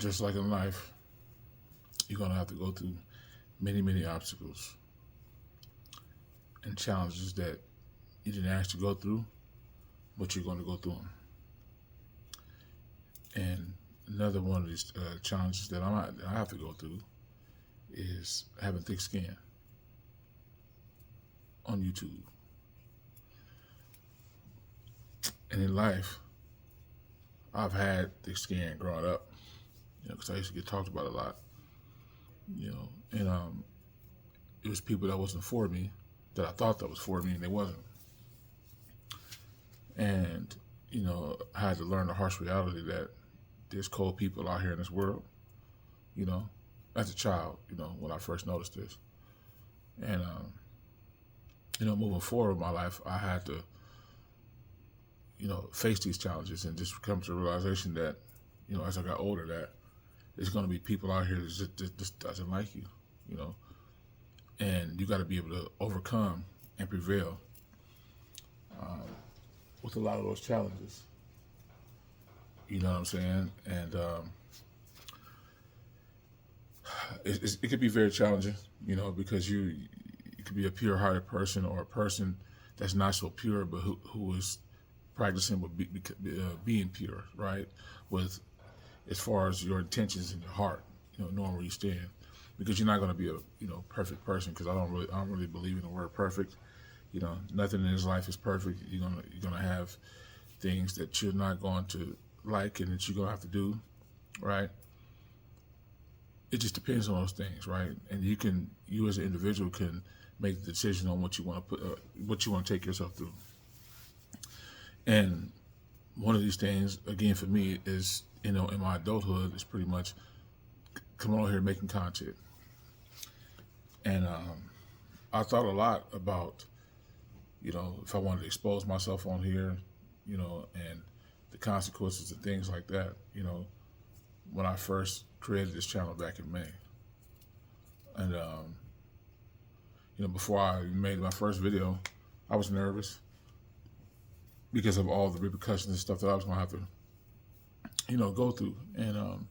just like in life, you're going to have to go through many, many obstacles and challenges that you didn't ask to go through, but you're going to go through them. And another one of these challenges that I have to go through is having thick skin on YouTube. And in life, I've had thick skin growing up, because I used to get talked about a lot, and it was people that wasn't for me, that I thought that was for me, and they wasn't. And, I had to learn the harsh reality that there's cold people out here in this world, as a child, when I first noticed this. And, moving forward in my life, I had to, face these challenges and just come to the realization that, as I got older, that there's going to be people out here that just doesn't like you, and you got to be able to overcome and prevail with a lot of those challenges. You know what I'm saying? And it could be very challenging, because you could be a pure-hearted person or a person that's not so pure, but who is practicing with being pure, right? With as far as your intentions in your heart, knowing where you stand, because you're not going to be a perfect person. Because I don't really believe in the word perfect. Nothing in this life is perfect. You're gonna have things that you're not going to like and that you're gonna have to do, right? It just depends on those things, right? And you as an individual can make the decision on what you want to put, what you want to take yourself through. And one of these things, again, for me, is in my adulthood, is pretty much coming on here making content. And I thought a lot about, if I wanted to expose myself on here, and the consequences and things like that, when I first created this channel back in May. And, before I made my first video, I was nervous because of all the repercussions and stuff that I was going to have to, go through. And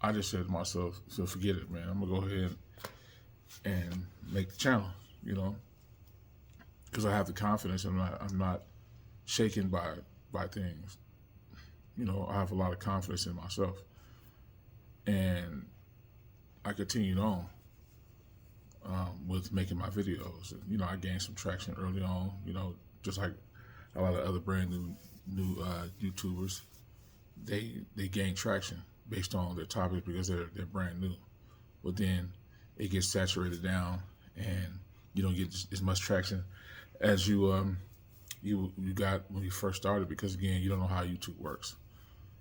I just said to myself, so forget it, man. I'm going to go ahead and make the channel, because I have the confidence. I'm not shaken by things. I have a lot of confidence in myself. And I continued on with making my videos. And, I gained some traction early on, just like a lot of other brand new YouTubers. They gain traction based on their topics because they're brand new. But then it gets saturated down, and you don't get as much traction as you got when you first started, because again, you don't know how YouTube works.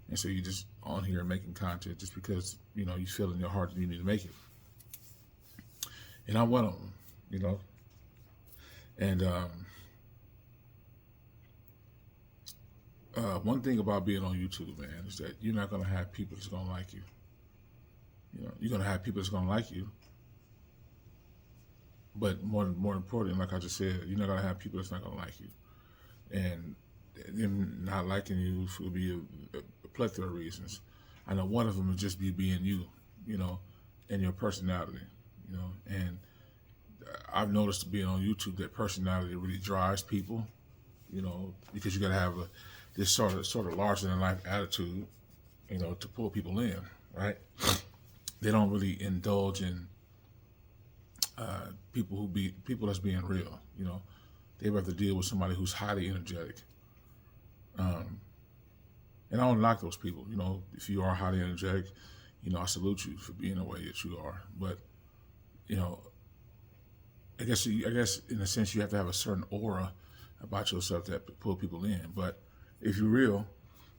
And so you're just on here making content just because, you feel in your heart that you need to make it. And I'm one of them, And one thing about being on YouTube, man, is that you're not going to have people that's going to like you. You're going to have people that's going to like you. But more important, like I just said, you're not going to have people that's not going to like you. And them not liking you will be a plethora of reasons. I know one of them is just being you, and your personality, and I've noticed being on YouTube that personality really drives people, because you got to have this sort of larger than life attitude, to pull people in, right? They don't really indulge in people that's being real, They have to deal with somebody who's highly energetic. And I don't knock those people, if you are highly energetic, I salute you for being the way that you are. But, I guess in a sense you have to have a certain aura about yourself that pull people in. But if you're real,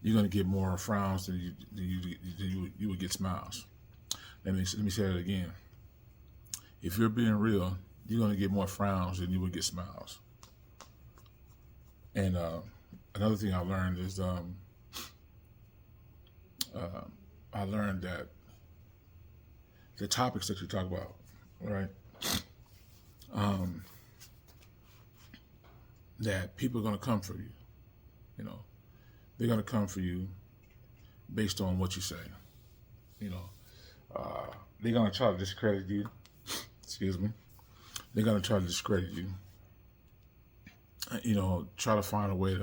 you're going to get more frowns than you would get smiles. Let me say that again. If you're being real, you're going to get more frowns than you would get smiles. And another thing I learned is I learned that the topics that you talk about, right? That people are going to come for you. They're going to come for you based on what you say. You know, they're gonna try to discredit you. Excuse me. They're gonna try to discredit you. You know, try to find a way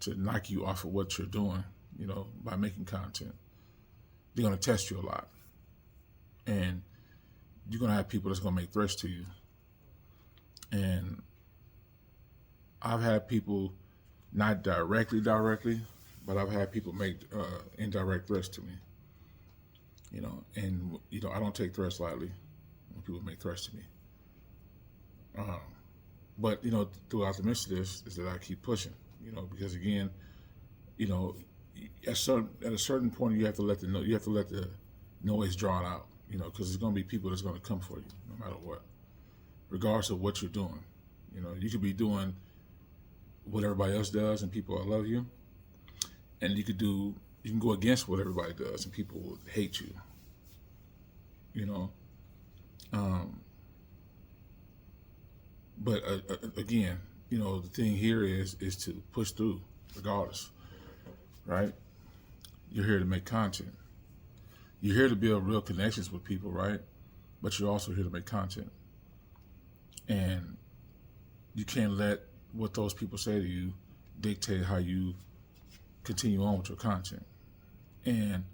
to knock you off of what you're doing. You know, by making content. They're gonna test you a lot, and you're gonna have people that's gonna make threats to you. And I've had people, not directly, but I've had people make indirect threats to me. You know, and you know I don't take threats lightly when people make threats to me. But you know, throughout the midst of this, is that I keep pushing. You know, because again, you know, at a certain point, you have to let the noise drawn out. You know, because there's going to be people that's going to come for you, no matter what, regardless of what you're doing. You know, you could be doing what everybody else does, and people will love you, and you can go against what everybody does, and people will hate you. You know, but again, you know, the thing here is to push through, regardless, right? You're here to make content. You're here to build real connections with people, right? But you're also here to make content, and you can't let what those people say to you dictate how you continue on with your content. And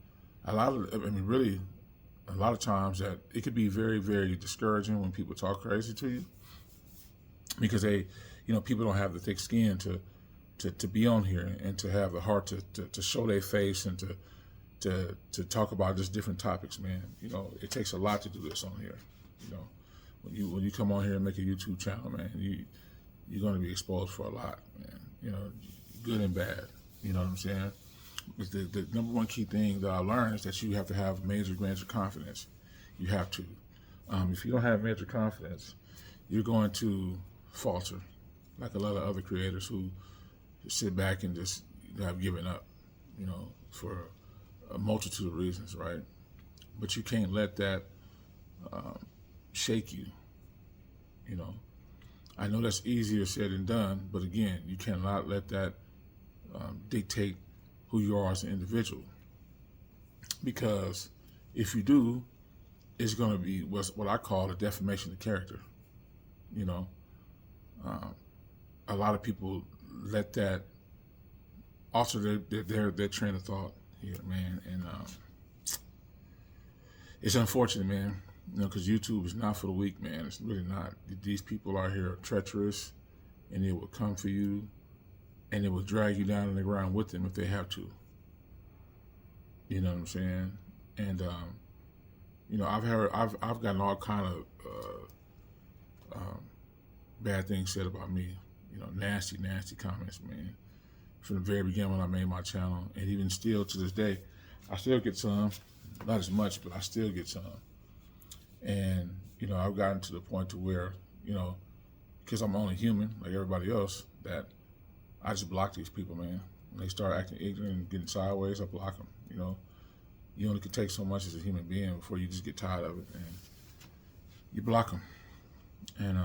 a lot of times that it could be very, very discouraging when people talk crazy to you, because people don't have the thick skin to be on here and to have the heart to show their face and to talk about just different topics, man. You know, it takes a lot to do this on here. You know, when you come on here and make a YouTube channel, man, you're going to be exposed for a lot, man. You know, good and bad. You know what I'm saying? But the number one key thing that I learned is that you have to have major confidence. You have to. If you don't have major confidence, you're going to falter, like a lot of other creators who sit back and just have given up, you know, for a multitude of reasons, right? But you can't let that shake you. You know, I know that's easier said than done, but again, you cannot let that dictate who you are as an individual. Because if you do, it's going to be what I call a defamation of character. You know, a lot of people let that alter their train of thought here, man, and it's unfortunate, man. You know, because YouTube is not for the weak, man. It's really not. These people out here are treacherous, and they will come for you, and they will drag you down on the ground with them if they have to. You know what I'm saying? And you know, I've gotten all kind of bad things said about me. You know, nasty comments, man. From the very beginning when I made my channel, and even still to this day, I still get some. Not as much, but I still get some. And you know, I've gotten to the point to where, you know, because I'm only human like everybody else, that I just block these people, man. When they start acting ignorant and getting sideways, I block them. You know, you only can take so much as a human being before you just get tired of it, and you block them. And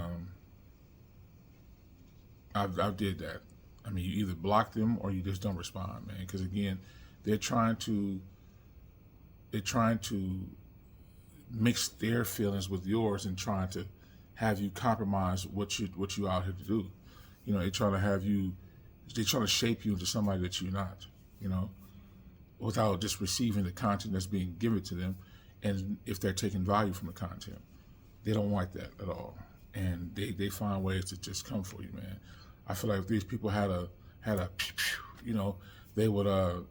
I did that. I mean, you either block them or you just don't respond, man. Because again, they're trying to mix their feelings with yours and trying to have you compromise what you out here to do. You know, they try to shape you into somebody that you're not, you know, without just receiving the content that's being given to them. And if they're taking value from the content, they don't like that at all. And they find ways to just come for you, man. I feel like if these people had a, you know, they would trying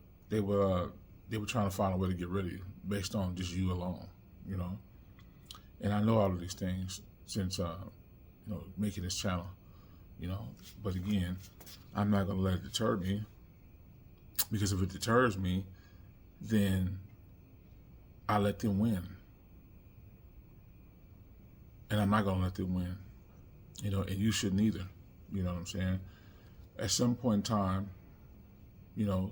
to find a way to get rid of you based on just you alone, you know. And I know all of these things since you know, making this channel, you know. But again, I'm not gonna let it deter me, because if it deters me, then I let them win, and I'm not gonna let them win, you know. And you shouldn't either. You know what I'm saying? At some point in time, you know,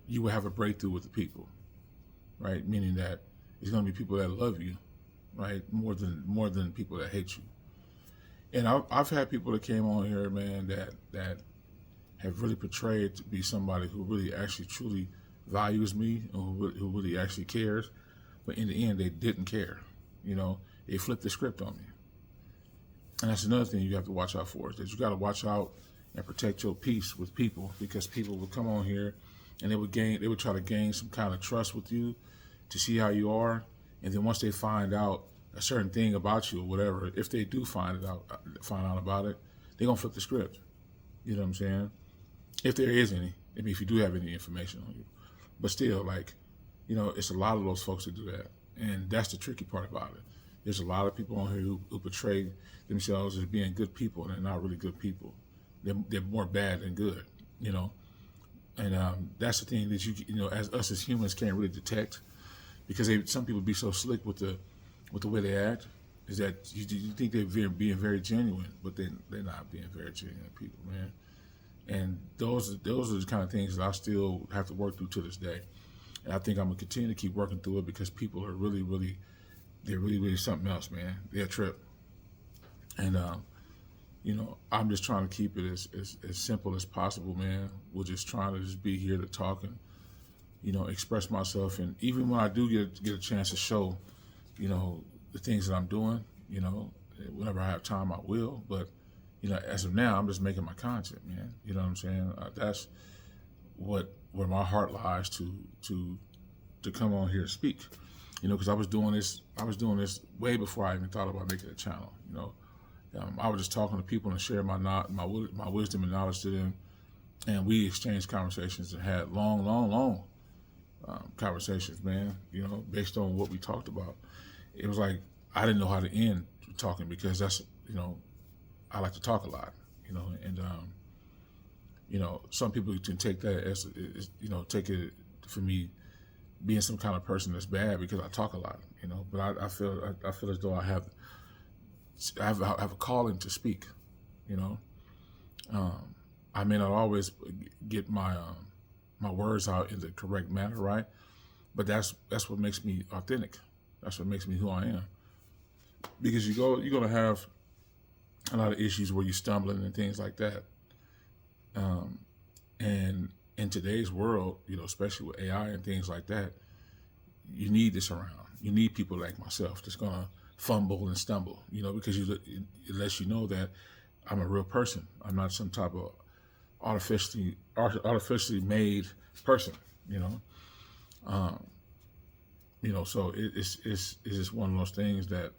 you will have a breakthrough with the people, right? Meaning that it's going to be people that love you, right? More than people that hate you. And I've had people that came on here, man, that have really portrayed to be somebody who really actually truly values me and who really actually cares. But in the end, they didn't care. You know, they flipped the script on me. And that's another thing you have to watch out for, is that you got to watch out and protect your peace with people, because people will come on here and they would try to gain some kind of trust with you to see how you are. And then once they find out a certain thing about you or whatever, if they do find out about it, they're going to flip the script. You know what I'm saying? If there is any, I mean, if you do have any information on you. But still, like, you know, it's a lot of those folks that do that. And that's the tricky part about it. There's a lot of people on here who portray themselves as being good people, and they're not really good people. They're more bad than good, you know. And that's the thing that you know, as us as humans can't really detect, because some people be so slick with the way they act, is that you think they're being very genuine, but they're not being very genuine people, man. And those are the kind of things that I still have to work through to this day. And I think I'm gonna continue to keep working through it, because people are really something else, man. They're a trip. And you know, I'm just trying to keep it as simple as possible, man. We're just trying to just be here to talk and, you know, express myself. And even when I do get a chance to show, you know, the things that I'm doing, you know, whenever I have time, I will. But, you know, as of now, I'm just making my content, man. You know what I'm saying? That's where my heart lies to come on here to speak. You know, because I was doing this way before I even thought about making a channel. You know, I was just talking to people and sharing my wisdom and knowledge to them, and we exchanged conversations and had long conversations, man. You know, based on what we talked about. It was like I didn't know how to end talking, because that's, you know, I like to talk a lot, you know, and you know, some people can take that as you know, take it for me being some kind of person that's bad because I talk a lot, you know. But I feel as though I have a calling to speak, you know. I may not always get my words out in the correct manner, right? But that's what makes me authentic. That's what makes me who I am. Because you're gonna have a lot of issues where you're stumbling and things like that. And in today's world, you know, especially with AI and things like that, you need this around. You need people like myself that's gonna fumble and stumble, you know, because it lets you know that I'm a real person. I'm not some type of artificially made person, you know. You know, so it's just one of those things that,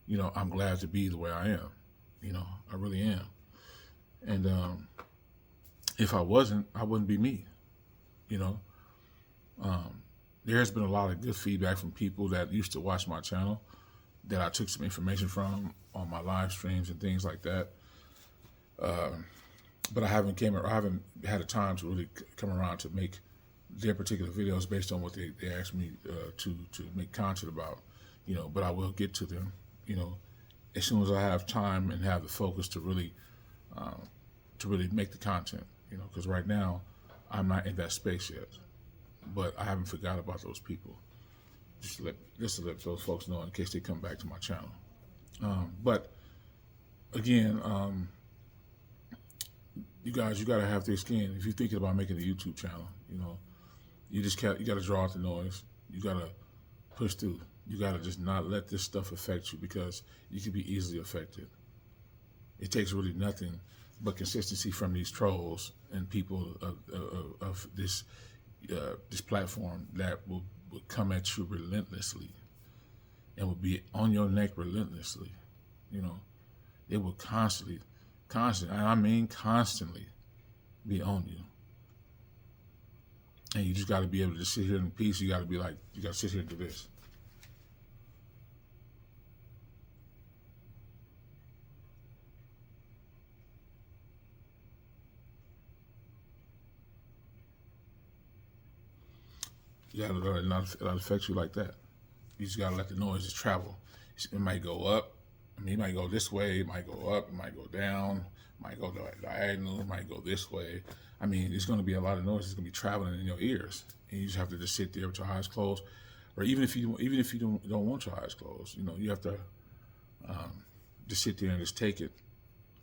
you know, I'm glad to be the way I am. You know, I really am. And if I wasn't, I wouldn't be me. You know, there has been a lot of good feedback from people that used to watch my channel that I took some information from on my live streams and things like that. But I haven't had a time to really come around to make their particular videos based on what they asked me to make content about, you know. But I will get to them, you know, as soon as I have time and have the focus to really make the content, you know. Because right now I'm not in that space yet, but I haven't forgot about those people. Just to let those folks know in case they come back to my channel. But again, you guys, you gotta have thick skin if you're thinking about making a YouTube channel. You know, you gotta draw out the noise. You gotta push through. You gotta just not let this stuff affect you, because you can be easily affected. It takes really nothing but consistency from these trolls and people of this platform that will come at you relentlessly and will be on your neck relentlessly. You know, they will constantly, and I mean constantly, be on you. And you just got to be able to sit here in peace. You got to be like, you got to sit here and do this. You got to let it not affect you like that. You just got to let the noise just travel. It might go up. I mean, it might go this way. It might go up. It might go down. It might go diagonal. It might go this way. I mean, it's going to be a lot of noise. It's going to be traveling in your ears, and you just have to just sit there with your eyes closed. Or even if you don't want your eyes closed, you know, you have to just sit there and just take it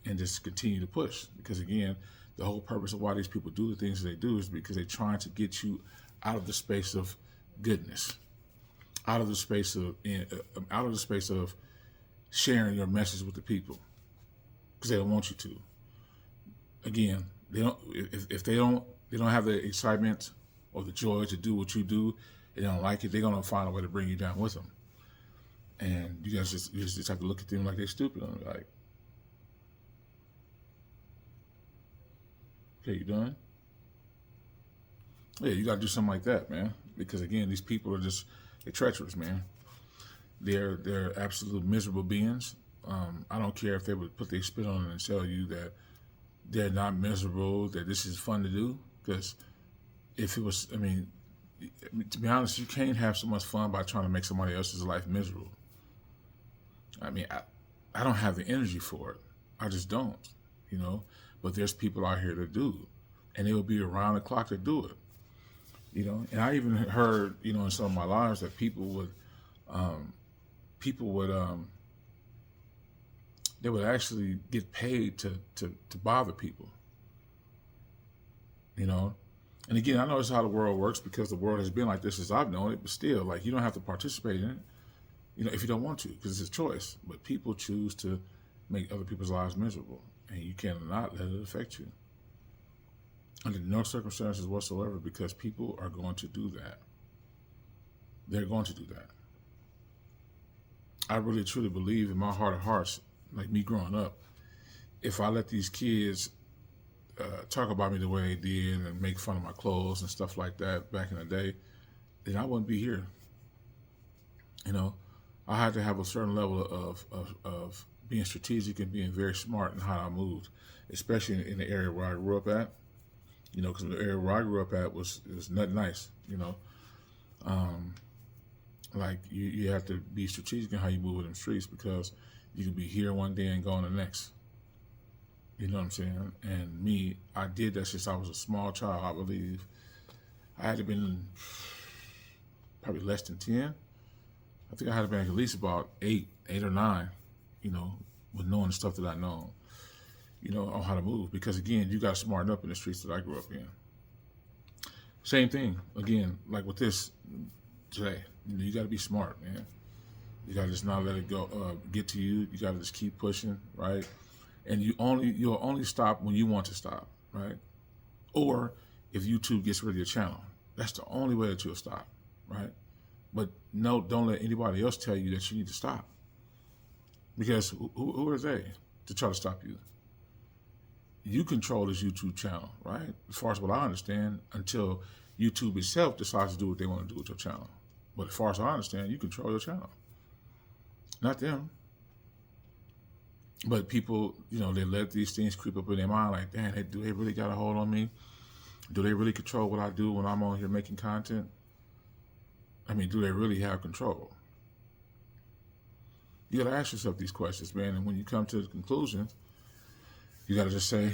and just continue to push. Because again, the whole purpose of why these people do the things that they do is because they're trying to get you out of the space of goodness, out of the space of sharing your message with the people, because they don't want you to. Again, they don't. If they don't have the excitement or the joy to do what you do, they don't like it. They're gonna find a way to bring you down with them. And you guys just have to look at them like they're stupid. I'm like, okay, you done? Yeah, you gotta do something like that, man. Because again, these people are they're treacherous, man. They're absolute miserable beings. I don't care if they would put their spit on it and tell you that they're not miserable, that this is fun to do. Because if it was, to be honest, you can't have so much fun by trying to make somebody else's life miserable. I don't have the energy for it. I just don't, But there's people out here that do, and they will be around the clock to do it, And I even heard, in some of my lives that people would they would actually get paid to bother people, And again, I know it's how the world works because the world has been like this as I've known it, but still, like, you don't have to participate in it, if you don't want to, because it's a choice. But people choose to make other people's lives miserable, and you cannot let it affect you under no circumstances whatsoever, because people are going to do that. They're going to do that. I really truly believe in my heart of hearts, like me growing up, if I let these kids talk about me the way they did and make fun of my clothes and stuff like that back in the day, then I wouldn't be here. I had to have a certain level of being strategic and being very smart in how I moved, especially in the area where I grew up at. Because the area where I grew up at was not nice. Like you have to be strategic in how you move in the streets, because you can be here one day and gone the next. You know what I'm saying? And me, I did that since I was a small child. I believe I had to been probably less than 10. I think I had to been at least about 8 or 9, with knowing the stuff that I know, on how to move. Because again, you got to smarten up in the streets that I grew up in. Same thing, again, like with this today. You got to be smart, man. You got to just not let it go, get to you. You got to just keep pushing, right? And you'll only stop when you want to stop, right? Or if YouTube gets rid of your channel. That's the only way that you'll stop, right? But no, don't let anybody else tell you that you need to stop. Because who are they to try to stop you? You control this YouTube channel, right? As far as what I understand, until YouTube itself decides to do what they want to do with your channel. But as far as I understand, you control your channel, not them. But people, they let these things creep up in their mind, like, damn, do they really got a hold on me? Do they really control what I do when I'm on here making content? Do they really have control? You got to ask yourself these questions, man. And when you come to the conclusion, you got to just say,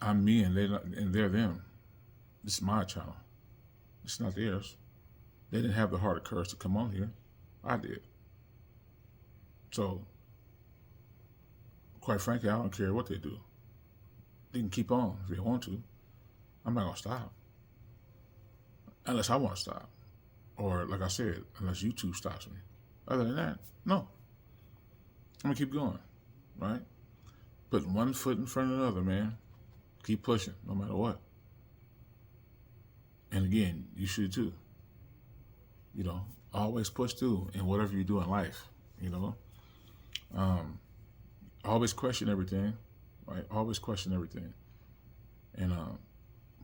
I'm me and they're them. This is my channel. It's not theirs. They didn't have the heart of courage to come on here. I did. So, quite frankly, I don't care what they do. They can keep on if they want to. I'm not going to stop. Unless I want to stop. Or, like I said, unless YouTube stops me. Other than that, no. I'm going to keep going, right? Putting one foot in front of another, man. Keep pushing, no matter what. And again, you should too. Always push through in whatever you do in life, Always question everything, right? Always question everything. And,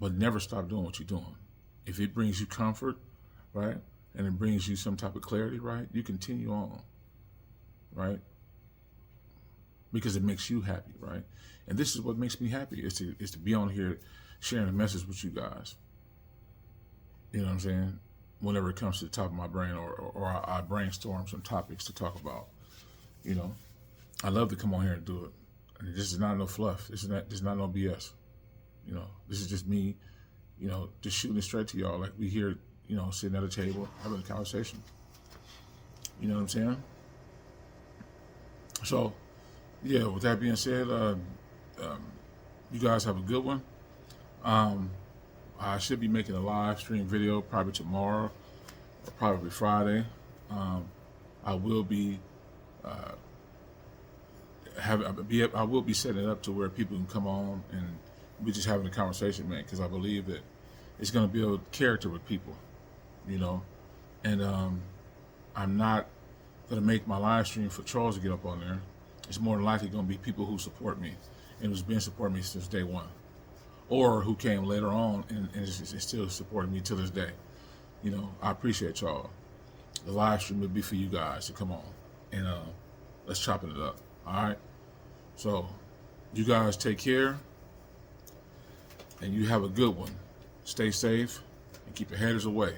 but never stop doing what you're doing. If it brings you comfort, right? And it brings you some type of clarity, right? You continue on, right? Because it makes you happy, right? And this is what makes me happy, is to be on here sharing a message with you guys. You know what I'm saying? Whenever it comes to the top of my brain, or I brainstorm some topics to talk about, I love to come on here and do it. And this is not no fluff. This is not no BS. This is just me, just shooting it straight to y'all. Like we here, sitting at a table, having a conversation. You know what I'm saying? So, yeah, with that being said, you guys have a good one. I should be making a live stream video probably tomorrow or probably Friday. I will be I will be setting it up to where people can come on and we just having a conversation, man, because I believe that it's going to build character with people, you know. And I'm not going to make my live stream for Charles to get up on there. It's more than likely going to be people who support me and who's been supporting me since day one, or who came later on and is still supporting me to this day. You know, I appreciate y'all. The live stream would be for you guys to come on and let's chop it up. All right. So you guys take care and you have a good one. Stay safe and keep your haters away.